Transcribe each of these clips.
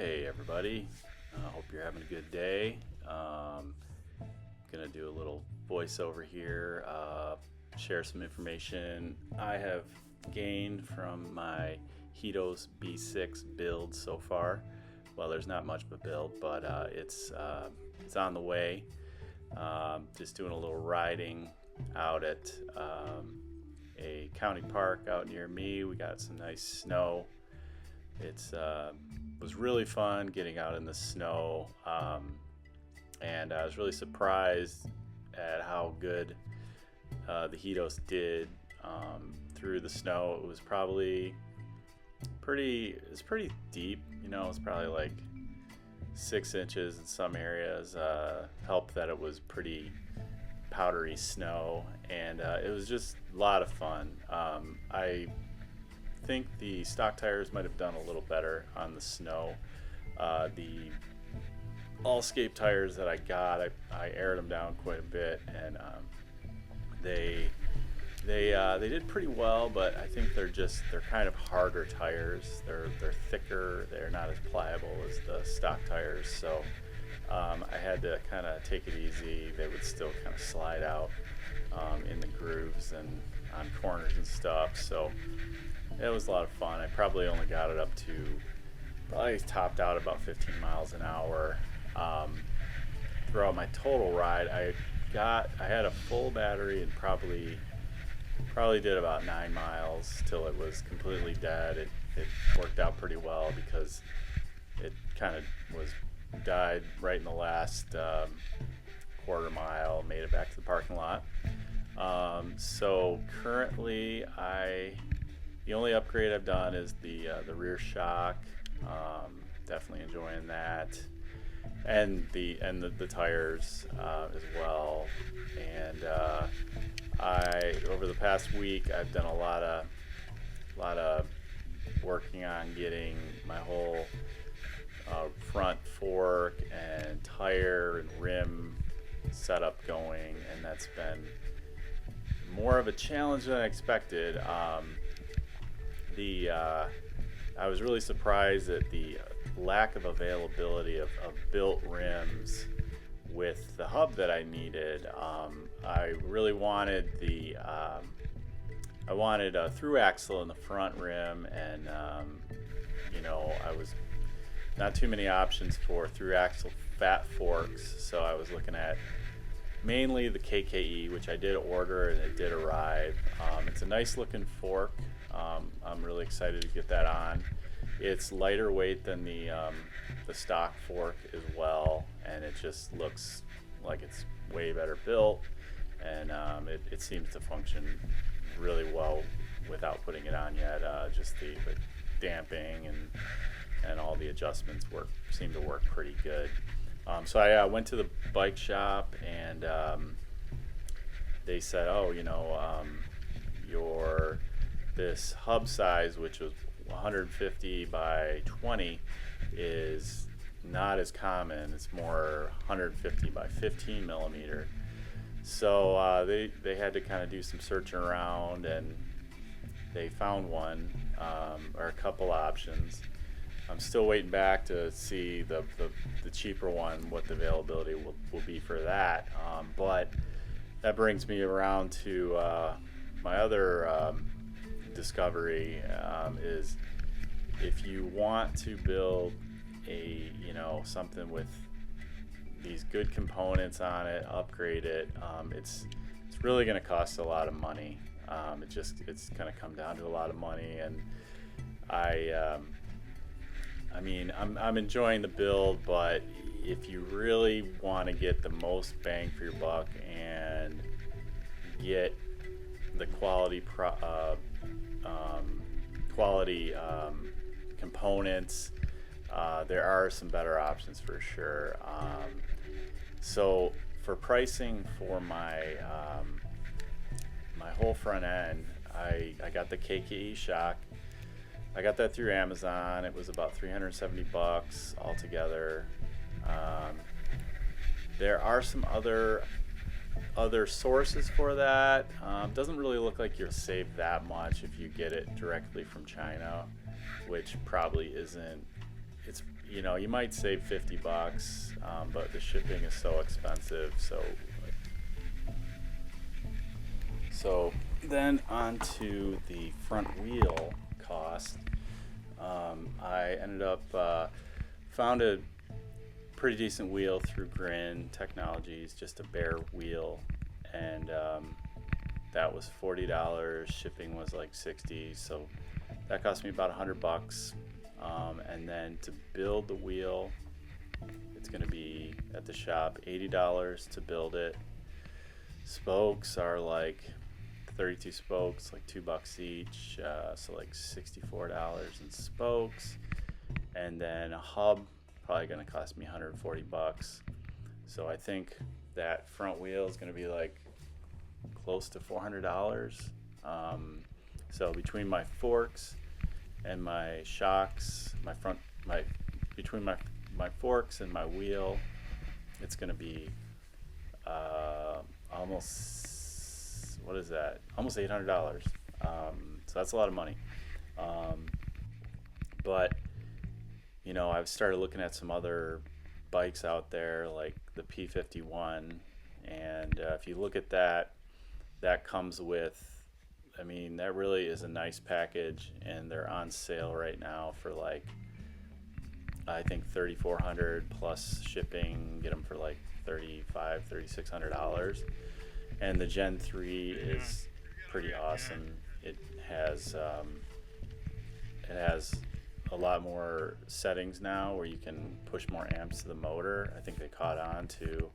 Hey everybody, hope you're having a good day. Gonna do a little voiceover here, share some information I have gained from my Hidoes B6 build so far. Well, there's not much of a build, but it's on the way. Just doing a little riding out at a county park out near me. We got some nice snow. It's was really fun getting out in the snow, and I was really surprised at how good the Hidoes did through the snow. It was probably pretty deep, it's probably like 6 inches in some areas. Helped that it was pretty powdery snow, and it was just a lot of fun. I think the stock tires might have done a little better on the snow. The Allscape tires that I got, I aired them down quite a bit, and they did pretty well, but I think they're kind of harder tires. They're thicker. They're not as pliable as the stock tires, so I had to kind of take it easy. They would still kind of slide out in the grooves and on corners and stuff, so it was a lot of fun. I probably only got it up to, probably topped out about 15 miles an hour. Throughout my total ride, I had a full battery and probably did about 9 miles till it was completely dead. It worked out pretty well because it kind of died right in the last quarter mile, made it back to the parking lot. So currently the only upgrade I've done is the rear shock. Definitely enjoying that, and the tires as well. And over the past week I've done a lot of working on getting my whole front fork and tire and rim setup going, and that's been more of a challenge than I expected. I was really surprised at the lack of availability of built rims with the hub that I needed. I really wanted a through axle in the front rim, and I was not too many options for through axle fat forks, so I was looking at mainly the KKE, which I did order and it did arrive. It's a nice looking fork. I'm really excited to get that on. It's lighter weight than the stock fork as well, and it just looks like it's way better built, and it seems to function really well without putting it on yet. Just the damping and all the adjustments seem to work pretty good. So I went to the bike shop, and they said, this hub size, which was 150 by 20, is not as common. It's more 150 by 15 millimeter. So they had to kind of do some searching around, and they found one, or a couple options. I'm still waiting back to see the cheaper one, what the availability will be for that. But that brings me around to my other discovery, is if you want to build something with these good components on it, upgrade it, it's really going to cost a lot of money. It's going to come down to a lot of money, and I'm enjoying the build, but if you really want to get the most bang for your buck and get the quality components, there are some better options for sure. So for pricing for my whole front end, I got the KKE shock. I got that through Amazon. It was about $370 altogether. There are some other sources for that. Doesn't really look like you'll save that much if you get it directly from China, which probably isn't it's, you know, you might save 50 bucks, but the shipping is so expensive. So then on to the front wheel cost. I ended up found a pretty decent wheel through Grin Technologies, just a bare wheel, and that was $40. Shipping was like 60, so that cost me about 100 bucks. And then to build the wheel, it's going to be at the shop $80 to build it. Spokes are like 32 spokes, like $2 each, so like $64 in spokes. And then a hub, probably going to cost me 140 bucks. So I think that front wheel is going to be like close to $400. So between my forks and my shocks, between my forks and my wheel, it's going to be almost, what is that? Almost $800. So that's a lot of money. But you know, I've started looking at some other bikes out there, like the P51, and if you look at that, that comes with, I mean, that really is a nice package, and they're on sale right now for like, I think $3,400 plus shipping. Get them for like $3,600. And the Gen 3 is pretty awesome. It has a lot more settings now where you can push more amps to the motor. I think they caught on to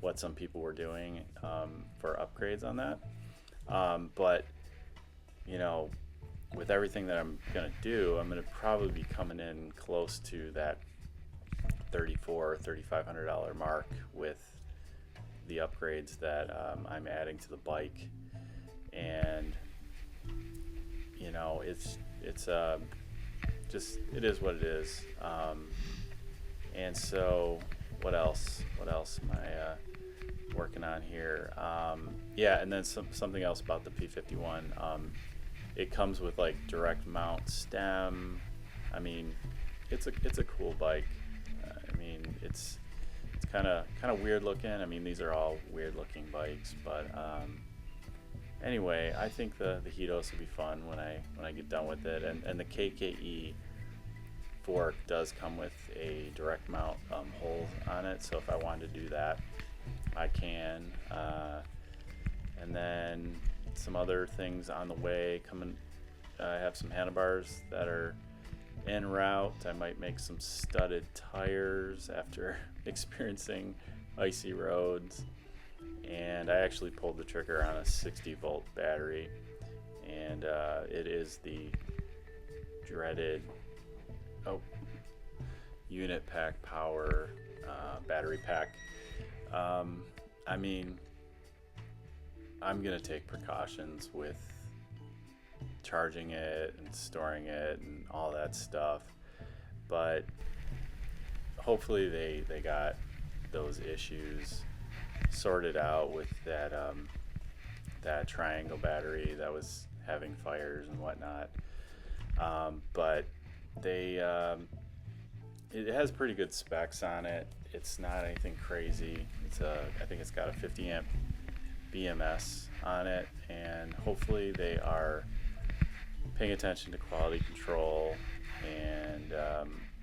what some people were doing for upgrades on that. But you know, with everything that I'm gonna do, I'm gonna probably be coming in close to that $3,400 or $3,500 mark with the upgrades that I'm adding to the bike. And you know, it's just, it is what it is. And so what else am I working on here? Yeah, and then something else about the P51. It comes with like direct mount stem. I mean, it's a cool bike. I mean, it's kind of weird looking. I mean, these are all weird looking bikes, but anyway, I think the Hidoes will be fun when I get done with it. And the KKE fork does come with a direct mount hole on it, so if I wanted to do that, I can. And then some other things on the way coming. I have some handlebars that are en route. I might make some studded tires after experiencing icy roads. And I actually pulled the trigger on a 60-volt battery, and it is the dreaded unit pack power battery pack. I mean, I'm gonna take precautions with charging it and storing it and all that stuff, but hopefully they got those issues sorted out with that triangle battery that was having fires and whatnot. But it has pretty good specs on it. It's not anything crazy. I think it's got a 50 amp BMS on it, and hopefully they are paying attention to quality control, and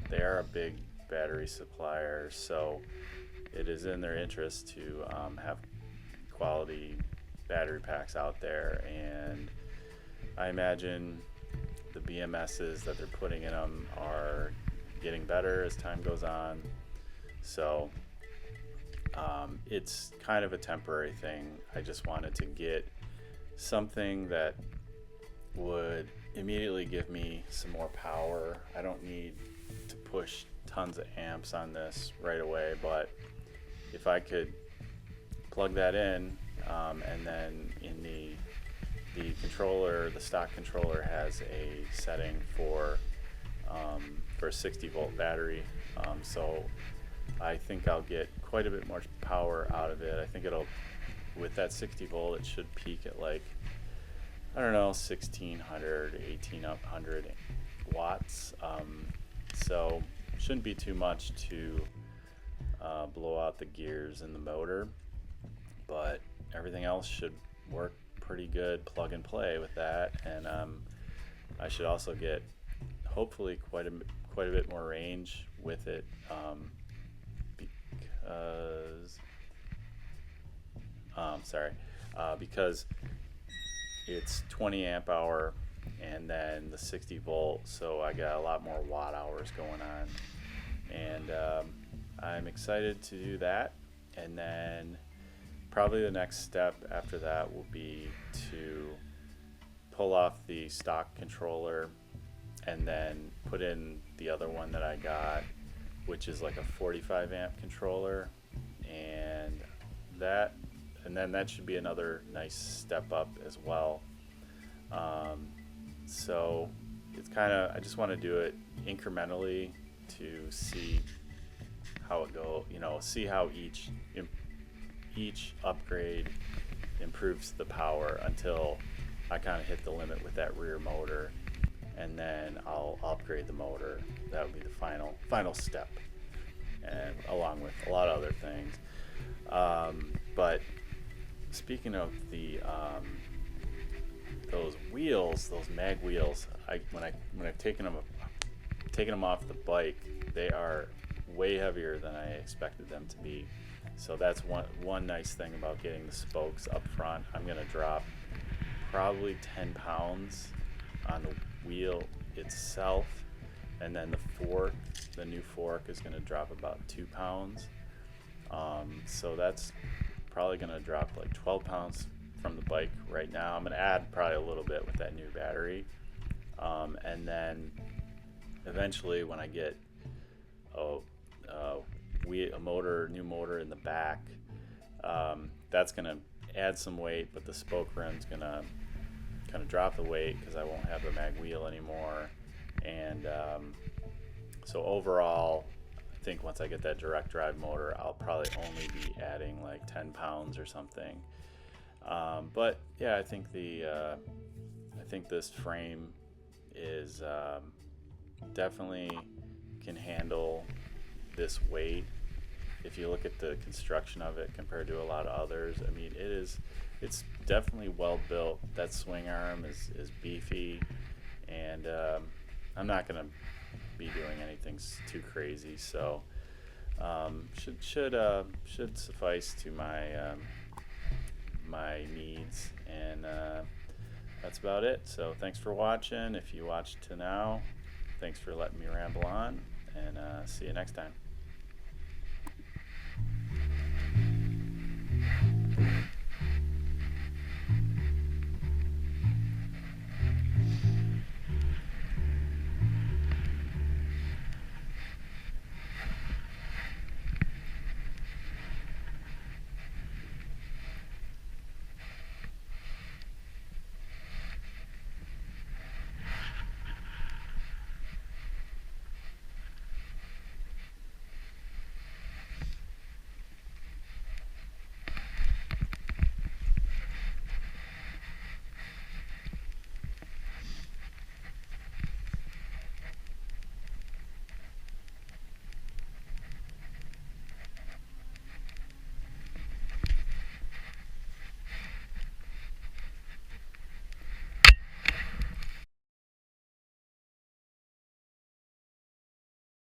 they are a big battery supplier, so it is in their interest to have quality battery packs out there. And I imagine the BMSs that they're putting in them are getting better as time goes on, so it's kind of a temporary thing. I just wanted to get something that would immediately give me some more power. I don't need to push tons of amps on this right away, but if I could plug that in, and then in the controller, the stock controller has a setting for a 60-volt battery, so I think I'll get quite a bit more power out of it. I think with that 60 volt, it should peak at like, I don't know, 1600, 1800 watts. So shouldn't be too much to blow out the gears in the motor, but everything else should work pretty good, plug and play with that. And I should also get hopefully quite a bit more range with it, because it's 20 amp hour and then the 60 volt, so I got a lot more watt hours going on, and I'm excited to do that. And then probably the next step after that will be to pull off the stock controller and then put in the other one that I got, which is like a 45 amp controller, and then that should be another nice step up as well. So it's kind of, I just want to do it incrementally to see how it goes, see how each upgrade improves the power until I kind of hit the limit with that rear motor, and then I'll upgrade the motor. That would be the final step, and along with a lot of other things. But speaking of the those wheels, those mag wheels, when I've taken them off the bike, they are way heavier than I expected them to be. So that's one nice thing about getting the spokes up front. I'm gonna drop probably 10 pounds on the wheel itself, and then the new fork is gonna drop about 2 pounds. So that's probably gonna drop like 12 pounds from the bike right now. I'm gonna add probably a little bit with that new battery, and then eventually when I get new motor in the back, that's gonna add some weight, but the spoke rim's gonna kind of drop the weight because I won't have the mag wheel anymore. And so overall, I think once I get that direct drive motor, I'll probably only be adding like 10 pounds or something. But yeah, I think this frame is definitely can handle this weight. If you look at the construction of it compared to a lot of others, I mean, it's definitely well built. That swing arm is beefy, and I'm not gonna be doing anything too crazy, so should suffice to my needs, and that's about it. So thanks for watching. If you watched to now, thanks for letting me ramble on, and see you next time.